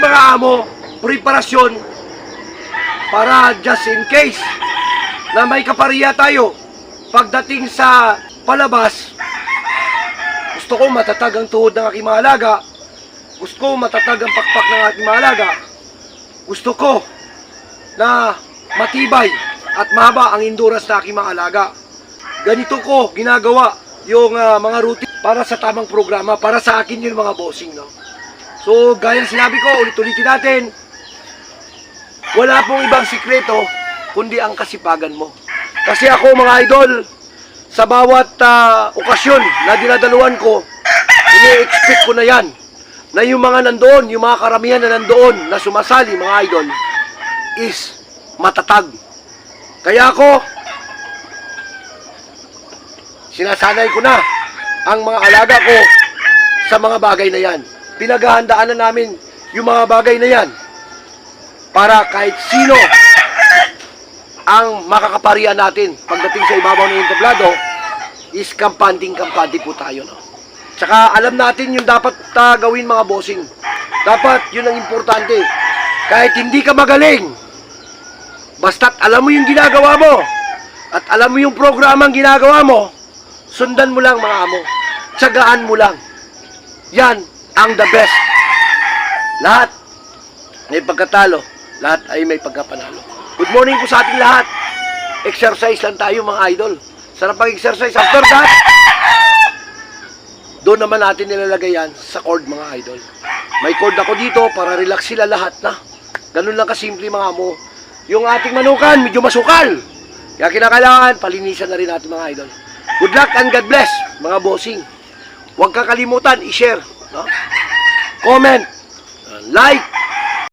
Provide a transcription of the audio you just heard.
mga amo, preparasyon para just in case na may kapariya tayo pagdating sa palabas. Gusto ko matatag ang tuhod ng aking mga alaga. Gusto ko matatag ang pakpak ng aking mga alaga. Gusto ko na matibay at mahaba ang endurance ng aking mga alaga. Ganito ko ginagawa yung mga routine para sa tamang programa, para sa akin yung mga bossing, no? So, gaya sinabi ko, ulit-ulitin natin, wala pong ibang sikreto kundi ang kasipagan mo. Kasi ako, mga idol, sa bawat okasyon na dinadaluhan ko, ini-expect ko na yan, na yung mga nandoon, yung mga karamihan na nandoon, na sumasali, mga idol, is matatag. Kaya ako, sinasanay ko na ang mga alaga ko sa mga bagay na yan. Pinaghahandaan na namin yung mga bagay na yan para kahit sino ang makakaparian natin pagdating sa ibabaw ng entablado is kampante po tayo, no? Tsaka alam natin yung dapat gawin, mga bossing. Dapat yun ang importante. Kahit hindi ka magaling, basta't alam mo yung ginagawa mo at alam mo yung programang ginagawa mo, sundan mo lang, mga amo. Tiyagaan mo lang. Yan ang the best. Lahat may pagkatalo, lahat ay may pagkapanalo. Good morning po sa ating lahat. Exercise lang tayo, mga idol. Sarap pag-exercise. After that, doon naman natin nilalagay yan sa cord, mga idol. May cord ako dito para relax sila lahat, na. Ganun lang kasimple, mga amo. Yung ating manukan, medyo masukal. Kaya kinakailangan, palinisan na rin natin, mga idol. Good luck and God bless, mga bossing. Huwag kakalimutan, i-share, no? Comment, like,